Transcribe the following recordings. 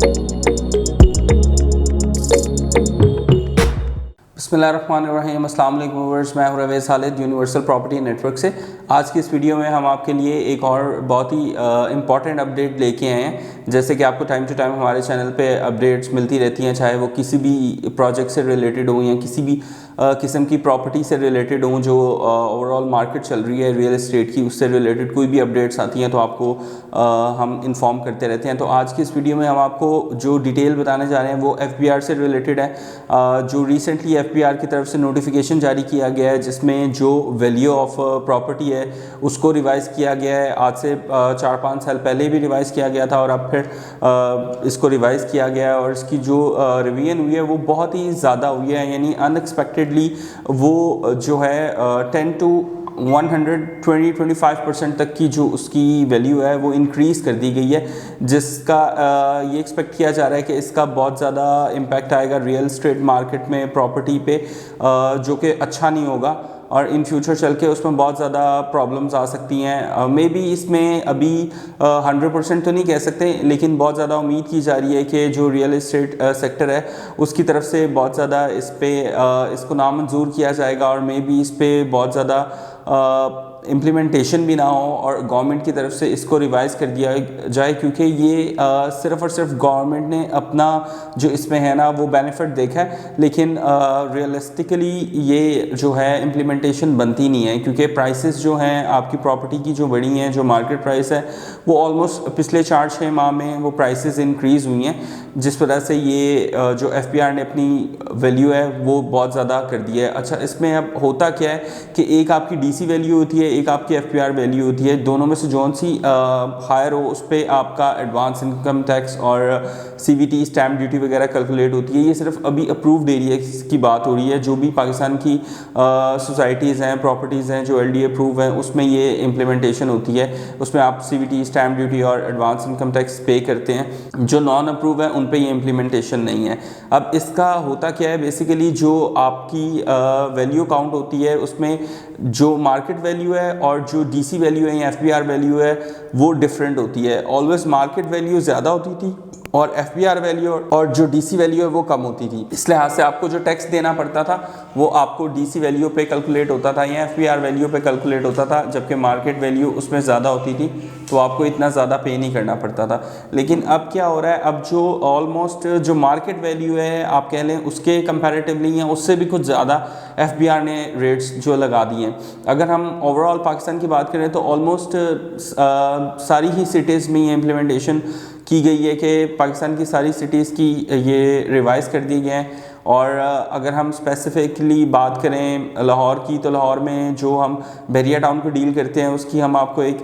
बिस्मिल्लाहिर्रहमानिर्रहीम। अस्सलाम वालेकुम व्यूअर्स, मैं हूं Rawaiz Khalid universal property network से। आज की इस वीडियो में हम आपके लिए एक और बहुत ही इम्पॉर्टेंट अपडेट लेके आए हैं। जैसे कि आपको टाइम टू टाइम हमारे चैनल पे अपडेट्स मिलती रहती हैं, चाहे वो किसी भी प्रोजेक्ट से रिलेटेड हो या किसी भी किस्म की प्रॉपर्टी से रिलेटेड हो, जो ओवरऑल मार्केट चल रही है रियल एस्टेट की, उससे रिलेटेड कोई भी अपडेट्स आती हैं तो आपको हम इन्फॉर्म करते रहते हैं। तो आज की इस वीडियो में हम आपको जो डिटेल बताने जा रहे हैं वो FBR से रिलेटेड है। जो रिसेंटली FBR की तरफ से नोटिफिकेशन जारी किया गया है, जिसमें जो वैल्यू ऑफ प्रॉपर्टी है उसको रिवाइज़ किया गया है। आज से 4-5 साल पहले भी रिवाइज़ किया गया था और अब फिर इसको रिवाइज़ किया गया है, और इसकी जो रिवीजन हुई है वो बहुत ही ज़्यादा हुई है। यानी अनएक्सपेक्टेडली वो जो है 10 to 120-125% तक की जो उसकी वैल्यू है वो इंक्रीज़ कर दी गई है, जिसका ये एक्सपेक्ट किया जा रहा है कि इसका बहुत ज़्यादा इम्पैक्ट आएगा रियल एस्टेट मार्केट में प्रॉपर्टी पे, जो कि अच्छा नहीं होगा और इन फ्यूचर चल के उसमें बहुत ज़्यादा प्रॉब्लम्स आ सकती हैं। मे बी इसमें अभी 100% तो नहीं कह सकते, लेकिन बहुत ज़्यादा उम्मीद की जा रही है कि जो रियल एस्टेट सेक्टर है उसकी तरफ से बहुत ज़्यादा इसको नामंजूर किया जाएगा, और मे बी इस पर बहुत ज़्यादा इम्प्लीमेंटेशन भी ना हो और गवर्नमेंट की तरफ से इसको रिवाइज़ कर दिया जाए, क्योंकि ये सिर्फ़ और सिर्फ गवर्नमेंट ने अपना जो इसमें है ना वो बेनिफिट देखा है, लेकिन रियलिस्टिकली ये जो है इम्प्लीमेंटेशन बनती नहीं है, क्योंकि प्राइसेस जो हैं आपकी प्रॉपर्टी की जो बढ़ी हैं, जो मार्केट प्राइस है वो ऑलमोस्ट पिछले 4-6 माह में वो प्राइसेस इंक्रीज़ हुई हैं, जिस वजह से ये जो FBR ने अपनी वैल्यू है वो बहुत ज़्यादा कर दिया है। अच्छा, इसमें अब होता क्या है कि एक आपकी DC वैल्यू होती है, एक आपकी FBR वैल्यू होती है। दोनों में से जौन सी हायर हो उस पर आपका एडवांस इनकम टैक्स और CVT स्टैम्प ड्यूटी वगैरह कैलकुलेट होती है। ये सिर्फ अभी अप्रूव्ड एरिया की बात हो रही है। जो भी पाकिस्तान की सोसाइटीज़ हैं, प्रॉपर्टीज़ हैं जो LD अप्रूव हैं, उसमें ये इम्प्लीमेंटेशन होती है। उसमें आप CVT स्टैम्प ड्यूटी और एडवांस इनकम टैक्स पे करते हैं। जो नॉन अप्रूव है उन पे ये इम्प्लीमेंटेशन नहीं है। अब इसका होता क्या है, बेसिकली जो आपकी वैल्यू काउंट होती है उसमें जो मार्केट वैल्यू है और जो DC वैल्यू है या FBR वैल्यू है वो डिफरेंट होती है। ऑलवेज मार्केट वैल्यू ज़्यादा होती थी और FBR वैल्यू और जो DC वैल्यू है वो कम होती थी। इस लिहाज से आपको जो टैक्स देना पड़ता था वो आपको DC वैल्यू पे कैलकुलेट होता था या FBR वैल्यू पे कैलकुलेट होता था, जबकि मार्केट वैल्यू उसमें ज़्यादा होती थी तो आपको इतना ज़्यादा पे नहीं करना पड़ता था। लेकिन अब क्या हो रहा है, अब जो ऑलमोस्ट जो मार्केट वैल्यू है आप कह लें उसके कंपैरेटिवली या उससे भी कुछ ज़्यादा FBR ने रेट्स जो लगा दिए हैं। अगर हम ओवरऑल पाकिस्तान की बात करें तो ऑलमोस्ट सारी ही सिटीज़ में ये इम्प्लीमेंटेशन की गई है कि पाकिस्तान की सारी सिटीज़ की ये रिवाइज़ कर दिए गए हैं। और अगर हम स्पेसिफिकली बात करें लाहौर की, तो लाहौर में जो हम बहरिया टाउन को डील करते हैं उसकी हम आपको एक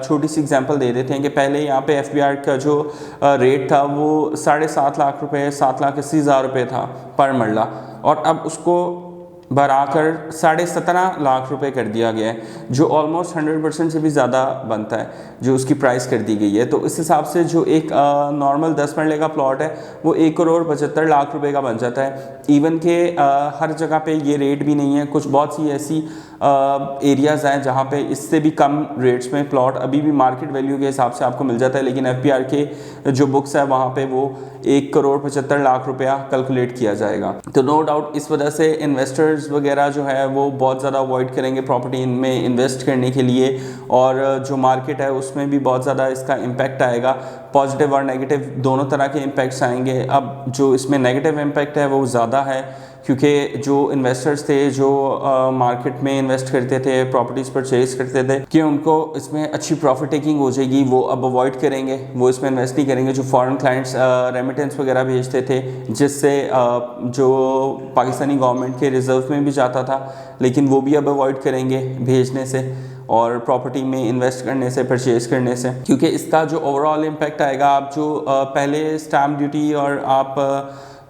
छोटी सी एग्जांपल दे देते हैं कि पहले यहाँ पे FBR का जो रेट था वो 7.5 लाख रुपए, 7,80,000 रुपये था पर मरला, और अब उसको बढ़ाकर 17.5 लाख रुपए कर दिया गया है, जो ऑलमोस्ट 100% से भी ज़्यादा बनता है जो उसकी प्राइस कर दी गई है। तो इस हिसाब से जो एक नॉर्मल 10 मरले का प्लॉट है वो 1,75,00,000 रुपए का बन जाता है। इवन के हर जगह पे ये रेट भी नहीं है, कुछ बहुत सी ऐसी एरियाज़ हैं जहाँ पे इससे भी कम रेट्स में प्लॉट अभी भी मार्केट वैल्यू के हिसाब से आपको मिल जाता है, लेकिन FBR के जो बुक्स है वहाँ पे वो 1,75,00,000 रुपया कैलकुलेट किया जाएगा। तो नो डाउट इस वजह से इन्वेस्टर्स वगैरह जो है वो बहुत ज़्यादा अवॉइड करेंगे प्रॉपर्टी में इन्वेस्ट करने के लिए, और जो मार्केट है उसमें भी बहुत ज़्यादा इसका इम्पैक्ट आएगा। पॉजिटिव और नेगेटिव दोनों तरह के इम्पैक्ट्स आएंगे। अब जो इसमें नेगेटिव इम्पैक्ट है वो ज़्यादा है, क्योंकि जो इन्वेस्टर्स थे जो मार्केट में इन्वेस्ट करते थे, प्रॉपर्टीज़ परचेज करते थे, कि उनको इसमें अच्छी प्रॉफिट टेकिंग हो जाएगी, वो अब अवॉइड करेंगे, वो इसमें इन्वेस्ट नहीं करेंगे। जो फॉरेन क्लाइंट्स रेमिटेंस वगैरह भेजते थे जिससे जो पाकिस्तानी गवर्नमेंट के रिजर्व में भी जाता था, लेकिन वो भी अब अवॉइड करेंगे भेजने से और प्रॉपर्टी में इन्वेस्ट करने से, परचेज करने से, क्योंकि इसका जो ओवरऑल इम्पैक्ट आएगा, आप जो पहले स्टैम्प ड्यूटी और आप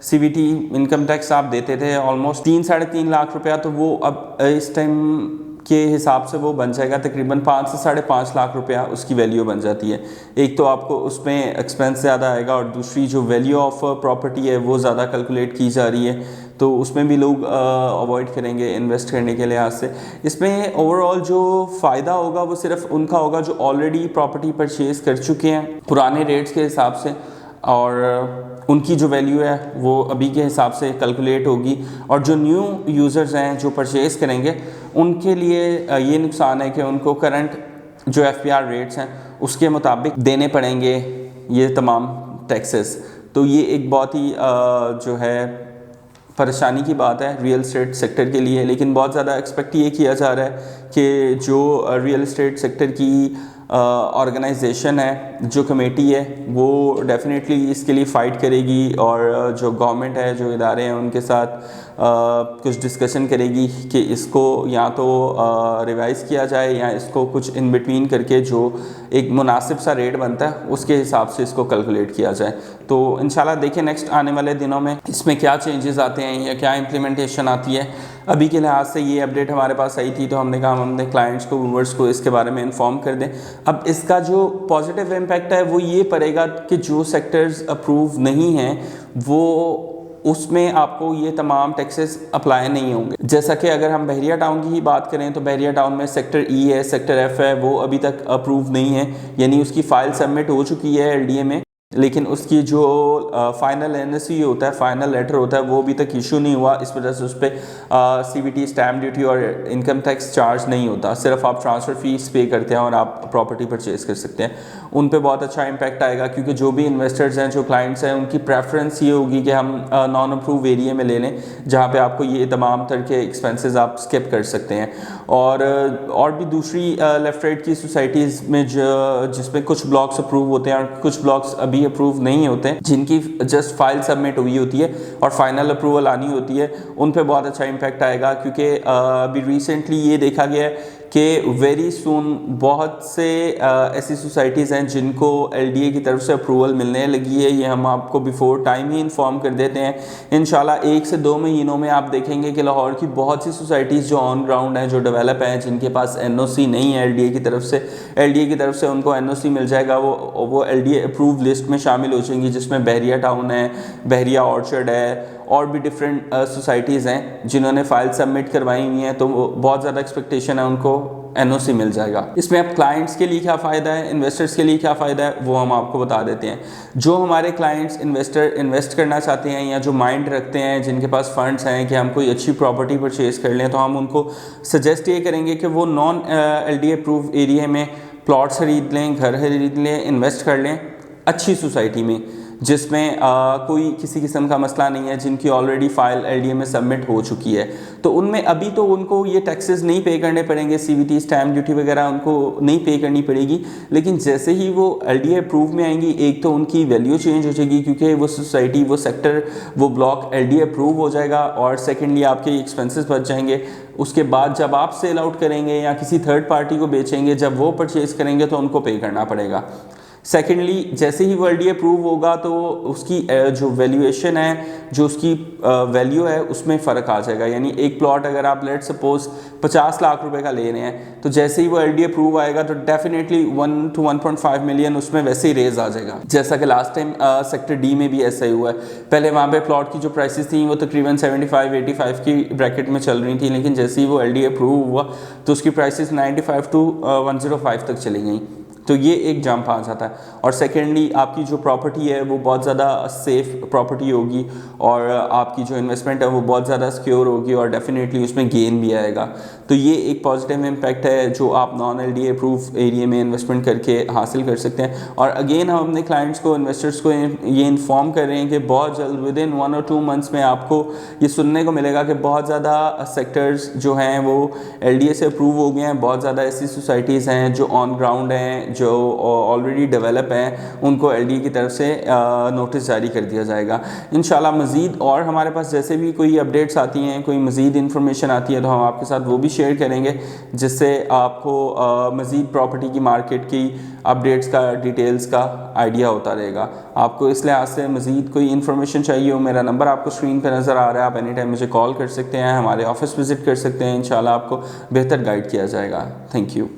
CVT इनकम टैक्स आप देते थे ऑलमोस्ट 3-3.5 लाख रुपया, तो वो अब इस टाइम के हिसाब से वो बन जाएगा तकरीबन 5 से 5.5 लाख रुपया उसकी वैल्यू बन जाती है। एक तो आपको उसमें एक्सपेंस ज़्यादा आएगा और दूसरी जो वैल्यू ऑफ प्रॉपर्टी है वो ज़्यादा कैलकुलेट की जा रही है, तो उसमें भी लोग अवॉइड करेंगे इन्वेस्ट करने के लिहाज से। इसमें ओवरऑल जो फ़ायदा होगा वो सिर्फ उनका होगा जो ऑलरेडी प्रॉपर्टी परचेज़ कर चुके हैं पुराने रेट्स के हिसाब से। और उनकी जो वैल्यू है वो अभी के हिसाब से कैलकुलेट होगी, और जो न्यू यूज़र्स हैं जो परचेज़ करेंगे उनके लिए ये नुकसान है कि उनको करंट जो FPR रेट्स हैं उसके मुताबिक देने पड़ेंगे ये तमाम टैक्सेस। तो ये एक बहुत ही जो है परेशानी की बात है रियल एस्टेट सेक्टर के लिए। लेकिन बहुत ज़्यादा एक्सपेक्ट ये किया जा रहा है कि जो रियल एस्टेट सेक्टर की ऑर्गेनाइजेशन है, जो कमेटी है, वो डेफिनेटली इसके लिए फ़ाइट करेगी, और जो गवर्नमेंट है, जो इदारे हैं, उनके साथ कुछ डिस्कशन करेगी कि इसको या तो रिवाइज़ किया जाए या इसको कुछ इन बिटवीन करके जो एक मुनासिब सा रेट बनता है उसके हिसाब से इसको कैलकुलेट किया जाए। तो इंशाल्लाह देखें नेक्स्ट आने वाले दिनों में इसमें क्या चेंजेस आते हैं या क्या इम्प्लीमेंटेशन आती है। अभी के लिहाज से ये अपडेट हमारे पास आई थी तो हमने कहा हम अपने क्लाइंट्स को, व्यूअर्स को इसके बारे में इन्फॉर्म कर दें। अब इसका जो पॉजिटिव इम्पैक्ट है वो ये पड़ेगा कि जो सेक्टर्स अप्रूव नहीं हैं वो उसमें आपको ये तमाम टैक्सेस अप्लाई नहीं होंगे। जैसा कि अगर हम बहरिया टाउन की ही बात करें तो बहरिया टाउन में सेक्टर E है, सेक्टर F है, वो अभी तक अप्रूव नहीं है, यानी उसकी फ़ाइल सबमिट हो चुकी है LDA में, लेकिन उसकी जो फाइनल NSE होता है, फाइनल लेटर होता है, वो अभी तक इशू नहीं हुआ। इस वजह से उस पर CBT स्टैम्प ड्यूटी और इनकम टैक्स चार्ज नहीं होता, सिर्फ आप ट्रांसफ़र फीस पे करते हैं और आप प्रॉपर्टी परचेज़ कर सकते हैं। उन पे बहुत अच्छा इम्पैक्ट आएगा क्योंकि जो भी इन्वेस्टर्स हैं, जो क्लाइंट्स हैं, उनकी प्रेफरेंस ये होगी कि हम नॉन अप्रूव एरिया में ले लें जहाँ पे आपको ये तमाम तरह के एक्सपेंसेस आप स्किप कर सकते हैं। और भी दूसरी लेफ्ट राइट की सोसाइटीज़ में जिसमें कुछ ब्लॉक्स अप्रूव होते हैं और कुछ ब्लॉक्स अभी अप्रूव नहीं होते, जिनकी जस्ट फाइल सबमिट हुई होती है और फाइनल अप्रूवल आनी होती है, उन पे बहुत अच्छा इम्पैक्ट आएगा। क्योंकि अभी रिसेंटली ये देखा गया है कि वेरी सून बहुत से ऐसी सोसाइटीज़ हैं जिनको LDA की तरफ से अप्रूवल मिलने लगी है। ये हम आपको बिफोर टाइम ही इन्फॉर्म कर देते हैं। इंशाल्लाह 1 से 2 महीनों में आप देखेंगे कि लाहौर की बहुत सी सोसाइटीज़ जो ऑन ग्राउंड हैं, जो डेवलप हैं, जिनके पास NOC नहीं है LDA की तरफ से उनको NOC मिल जाएगा। वो LDA अप्रूव लिस्ट में शामिल हो जाएंगी, जिसमें बहरिया टाउन है, बहरिया ऑर्चर्ड है, और भी डिफरेंट सोसाइटीज़ हैं जिन्होंने फाइल सबमिट करवाई हुई हैं। तो बहुत ज़्यादा एक्सपेक्टेशन है उनको NOC मिल जाएगा। इसमें अब क्लाइंट्स के लिए क्या फ़ायदा है, इन्वेस्टर्स के लिए क्या फ़ायदा है, वो हम आपको बता देते हैं। जो हमारे क्लाइंट्स इन्वेस्ट करना चाहते हैं या जो माइंड रखते हैं, जिनके पास फंड्स हैं कि हम कोई अच्छी प्रॉपर्टी परचेज़ कर लें, तो हम उनको सजेस्ट ये करेंगे कि वो नॉन LDA अप्रूव एरिया में प्लॉट्स खरीद लें, घर खरीद लें, इन्वेस्ट कर लें अच्छी सोसाइटी में, जिसमें कोई किसी किस्म का मसला नहीं है, जिनकी ऑलरेडी फ़ाइल LDA में सबमिट हो चुकी है। तो उनमें अभी तो उनको ये टैक्सेस नहीं पे करने पड़ेंगे, CBT स्टैम्प ड्यूटी वगैरह उनको नहीं पे करनी पड़ेगी। लेकिन जैसे ही वो LDA अप्रूव में आएंगी, एक तो उनकी वैल्यू चेंज हो जाएगी क्योंकि वो सोसाइटी, वो सेक्टर, वो ब्लॉक LDA अप्रूव हो जाएगा, और सेकेंडली आपके एक्सपेंसेस बच जाएंगे। उसके बाद जब आप सेल आउट करेंगे या किसी थर्ड पार्टी को बेचेंगे, जब वो परचेज़ करेंगे तो उनको पे करना पड़ेगा। सेकेंडली, जैसे ही वो LDA अप्रूव होगा तो उसकी जो वैल्यूएशन है, जो उसकी वैल्यू है, उसमें फ़र्क आ जाएगा। यानी एक प्लॉट अगर आप लेट सपोज 50 लाख रुपए का ले रहे हैं, तो जैसे ही वो LDA अप्रूव आएगा तो डेफिनेटली 1 to 1.5 मिलियन उसमें वैसे ही रेज आ जाएगा। जैसा कि लास्ट टाइम सेक्टर D में भी ऐसा ही हुआ है। पहले वहाँ पे प्लॉट की जो प्राइसेस थी वो तकरीबन 75-85 की ब्रैकेट में चल रही थी, लेकिन जैसे ही वो LDA अप्रूव हुआ तो उसकी प्राइसेस 95 to 105 तक चली गई। तो ये एक जंप आ जाता है। और सेकेंडली, आपकी जो प्रॉपर्टी है वो बहुत ज़्यादा सेफ़ प्रॉपर्टी होगी और आपकी जो इन्वेस्टमेंट है वो बहुत ज़्यादा सिक्योर होगी और डेफिनेटली उसमें गेन भी आएगा। तो ये एक पॉजिटिव इम्पैक्ट है जो आप नॉन LDA अप्रूव एरिया में इन्वेस्टमेंट करके हासिल कर सकते हैं। और अगेन हम अपने क्लाइंट्स को, इन्वेस्टर्स को ये इन्फॉर्म कर रहे हैं कि बहुत जल्द विदिन 1 or 2 मंथ्स में आपको ये सुनने को मिलेगा कि बहुत ज़्यादा सेक्टर्स जो हैं वो LDA से अप्रूव हो गए हैं। बहुत ज़्यादा ऐसी सोसाइटीज़ हैं जो ऑन ग्राउंड हैं, जो ऑलरेडी डेवलप हैं, उनको LDA की तरफ से नोटिस जारी कर दिया जाएगा। इंशाल्लाह मज़ीद और हमारे पास जैसे भी कोई अपडेट्स आती हैं, कोई मज़ीद इन्फॉर्मेशन आती है, तो हम आपके साथ वो भी शेयर करेंगे, जिससे आपको मज़ीद प्रॉपर्टी की मार्केट की अपडेट्स का, डिटेल्स का आइडिया होता रहेगा। आपको इस लिहाज से मज़ीद कोई इन्फॉर्मेशन चाहिए हो, मेरा नंबर आपको स्क्रीन पर नज़र आ रहा है, आप एनी टाइम मुझे कॉल कर सकते हैं, हमारे ऑफिस विज़िट कर सकते हैं। इंशाल्लाह आपको बेहतर गाइड किया जाएगा। Thank you.